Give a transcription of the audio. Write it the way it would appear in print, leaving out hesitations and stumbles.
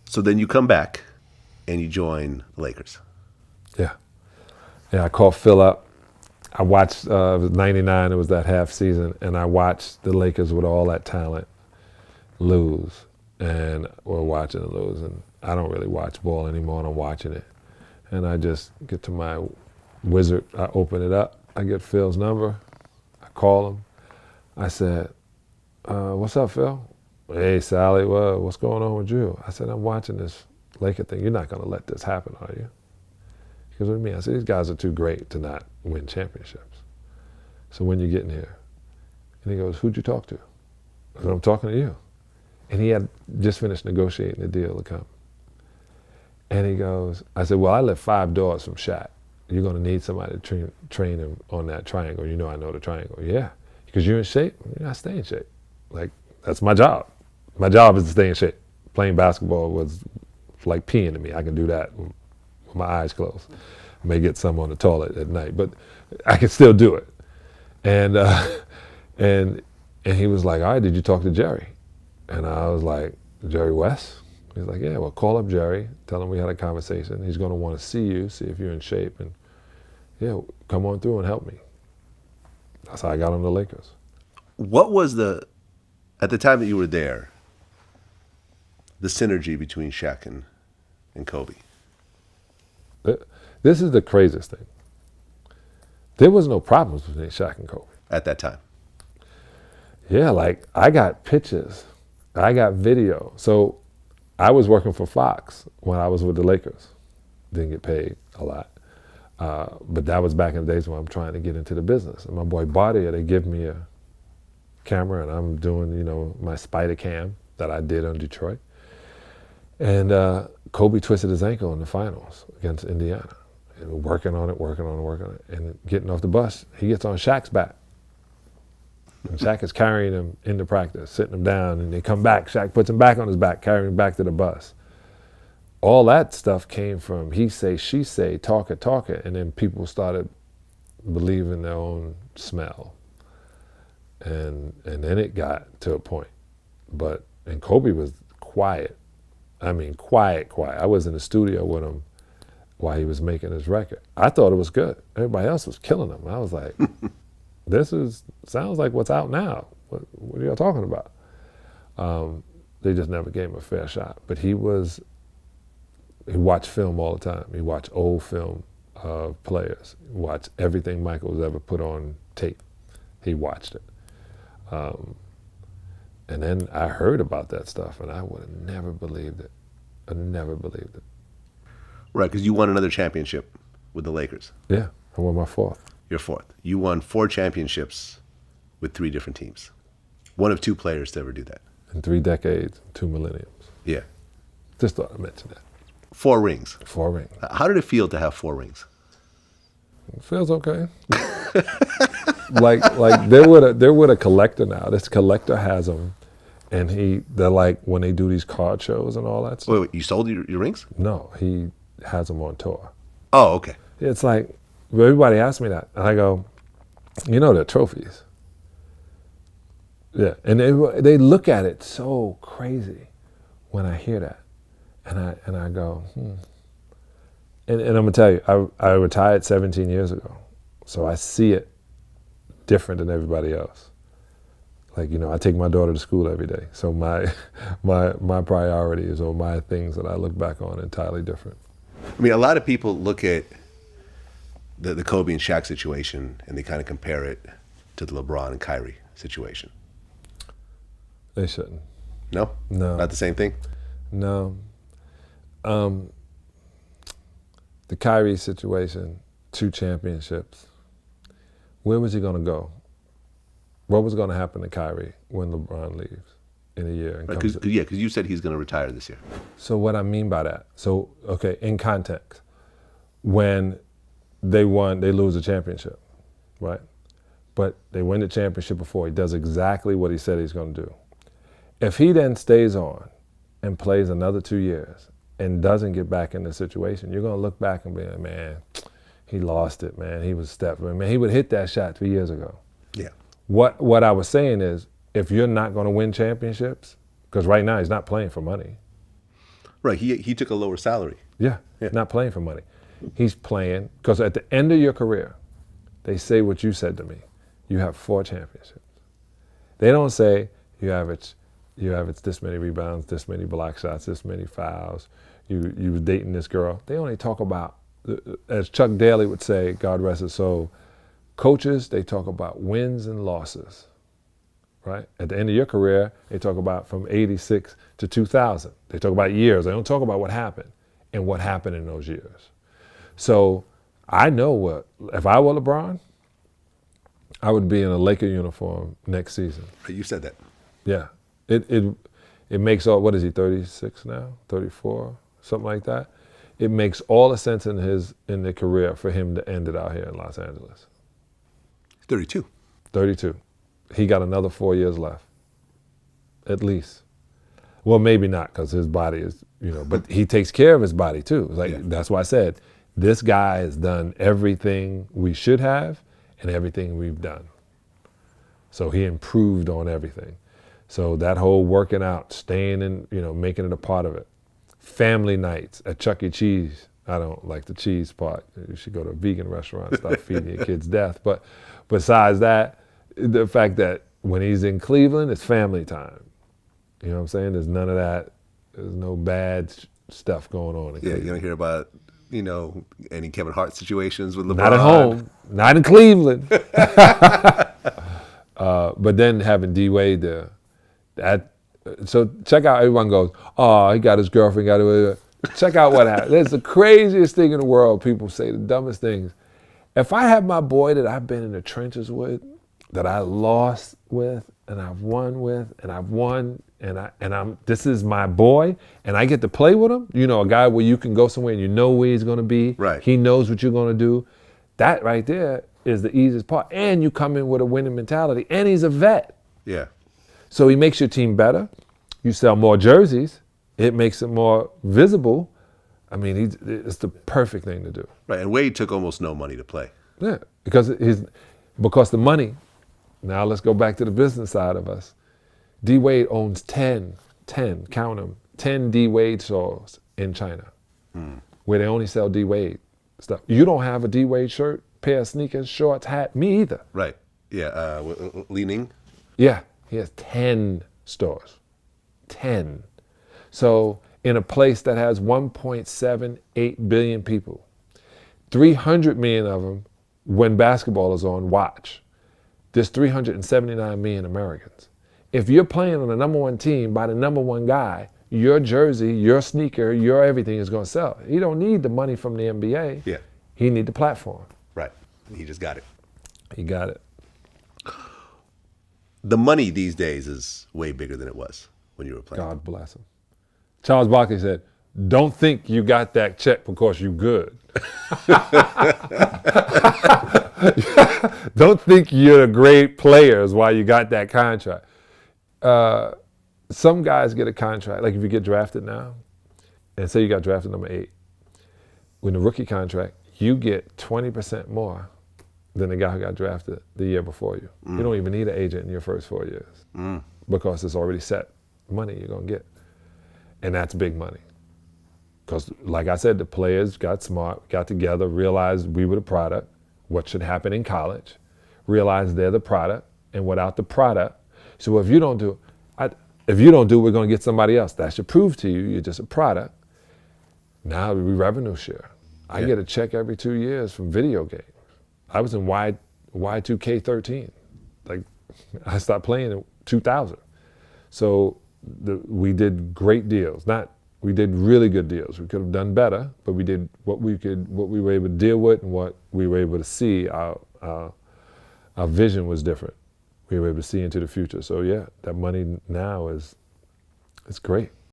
So then you come back and you join the Lakers. Yeah. Yeah, I called Phil up. I watched, it was 99, it was that half season, and I watched the Lakers with all that talent lose. And we're watching it lose, and I don't really watch ball anymore, and I'm watching it. And I just get to my wizard, I open it up, I get Phil's number, I call him. I said, what's up, Phil? Hey, Salley, what's going on with you? I said, I'm watching this Laker thing. You're not going to let this happen, are you? He goes, what do you mean? I said, these guys are too great to not win championships. So when you getting here? And he goes, who'd you talk to? I said, I'm talking to you. And he had just finished negotiating the deal to come. And he goes, I said, well, I live 5 doors from Shaq. You're going to need somebody to train him on that triangle. You know I know the triangle. Yeah. Because you're in shape? Yeah, I stay in shape. Like, that's my job. My job is to stay in shape. Playing basketball was like peeing to me. I can do that with my eyes closed. I may get some on the toilet at night, but I can still do it. And he was like, all right, did you talk to Jerry? And I was like, Jerry West? He's like, yeah, well, call up Jerry, tell him we had a conversation. He's going to want to see you, see if you're in shape, and yeah, come on through and help me. That's how I got on the Lakers. What was at the time that you were there, the synergy between Shaq and Kobe? This is the craziest thing. There was no problems between Shaq and Kobe. At that time? Yeah, like I got pictures. I got video. So I was working for Fox when I was with the Lakers. Didn't get paid a lot. But that was back in the days when I'm trying to get into the business. And my boy Bardia, they give me a camera and I'm doing, my spider cam that I did on Detroit. And Kobe twisted his ankle in the finals against Indiana. And working on it. And getting off the bus, he gets on Shaq's back. And Shaq is carrying him into practice, sitting him down, and they come back. Shaq puts him back on his back, carrying him back to the bus. All that stuff came from he say, she say, talk it, and then people started believing their own smell. And then it got to a point. And Kobe was quiet. I mean, quiet. I was in the studio with him while he was making his record. I thought it was good. Everybody else was killing him. I was like, sounds like what's out now. What are y'all talking about? They just never gave him a fair shot. But he watched film all the time. He watched old film of players. He watched everything Michael's ever put on tape. He watched it. And then I heard about that stuff, and I would have never believed it. I never believed it. Right, because you won another championship with the Lakers. Yeah, I won my 4th. Your 4th. You won 4 championships with 3 different teams. One of 2 players to ever do that. In 3 decades, 2 millenniums. Yeah. Just thought I'd mention that. 4 rings. 4 rings. How did it feel to have 4 rings? It feels okay. like they're with a collector now. This collector has them, and they're like when they do these card shows and all that stuff. Wait, you sold your rings? No, he has them on tour. Oh, okay. It's like everybody asks me that, and I go, they're trophies. Yeah, and they look at it so crazy when I hear that, and I go, And I'm gonna tell you, I retired 17 years ago, so I see it different than everybody else. Like, I take my daughter to school every day, so my priorities or my things that I look back on entirely different. I mean, a lot of people look at the Kobe and Shaq situation and they kind of compare it to the LeBron and Kyrie situation. They shouldn't. No? No. Not the same thing? No. The Kyrie situation, 2 championships. Where was he going to go? What was going to happen to Kyrie when LeBron leaves in a year? Because you said he's going to retire this year. So what I mean by that, in context, when they lose a championship, right? But they win the championship before. He does exactly what he said he's going to do. If he then stays on and plays another 2 years and doesn't get back in the situation, you're going to look back and be like, man, he lost it, man. He was stepping. Man, he would hit that shot 3 years ago. Yeah. What I was saying is, if you're not going to win championships, because right now he's not playing for money. Right. He took a lower salary. Yeah, not playing for money. He's playing because at the end of your career, they say what you said to me. You have 4 championships. They don't say you average this many rebounds, this many block shots, this many fouls. You were dating this girl. They only talk about, as Chuck Daly would say, God rest his soul, coaches, they talk about wins and losses, right? At the end of your career, they talk about from 86 to 2000. They talk about years. They don't talk about what happened and what happened in those years. So I know if I were LeBron, I would be in a Laker uniform next season. You said that. Yeah. It makes all, what is he, 36 now? 34? Something like that. It makes all the sense in the career for him to end it out here in Los Angeles. 32. 32. He got another 4 years left, at least. Well, maybe not, because his body is, but he takes care of his body too. That's why I said, this guy has done everything we should have and everything we've done. So he improved on everything. So that whole working out, staying in, making it a part of it. Family nights at Chuck E. Cheese. I don't like the cheese part. You should go to a vegan restaurant and stop feeding your kids death. But besides that, the fact that when he's in Cleveland, it's family time. You know what I'm saying? There's none of that. There's no bad stuff going on in Cleveland. You don't hear about, any Kevin Hart situations with LeBron. Not at home. Not in Cleveland. But then having D Wade there, so check out, everyone goes, oh, he got his girlfriend, check out what happened. That's the craziest thing in the world. People say the dumbest things. If I have my boy that I've been in the trenches with, that I lost with, and I've won with, and I've won, this is my boy, and I get to play with him, a guy where you can go somewhere and you know where he's gonna be. Right. He knows what you're gonna do. That right there is the easiest part. And you come in with a winning mentality, and he's a vet. Yeah. So he makes your team better. You sell more jerseys. It makes it more visible. I mean, it's the perfect thing to do. Right, and Wade took almost no money to play. Yeah, because the money. Now let's go back to the business side of us. D Wade owns 10, count them, 10 D Wade stores in China, where they only sell D Wade stuff. You don't have a D Wade shirt, pair of sneakers, shorts, hat. Me either. Right. Yeah. Li Ning. Yeah. He has 10 stores. 10. So in a place that has 1.78 billion people, 300 million of them, when basketball is on, watch. There's 379 million Americans. If you're playing on the number 1 team by the number 1 guy, your jersey, your sneaker, your everything is going to sell. He don't need the money from the NBA. Yeah. He need the platform. Right. He just got it. He got it. The money these days is way bigger than it was when you were playing. God bless him. Charles Barkley said, don't think you got that check because you good. Don't think you're great players while you got that contract. Some guys get a contract, like if you get drafted now, and say you got drafted number 8, with the rookie contract, you get 20% more than the guy who got drafted the year before you. You don't even need an agent in your first 4 years because it's already set money you're going to get. And that's big money. Because like I said, the players got smart, got together, realized we were the product, what should happen in college, realized they're the product, and without the product, so if you don't do, we're going to get somebody else. That should prove to you you're just a product. Now we revenue share. I get a check every 2 years from video games. I was in Y2K13. Like, I stopped playing in 2000. So we did great deals. We did really good deals. We could have done better, but we did what we were able to deal with and what we were able to see. Our vision was different. We were able to see into the future. So yeah, that money now it's great.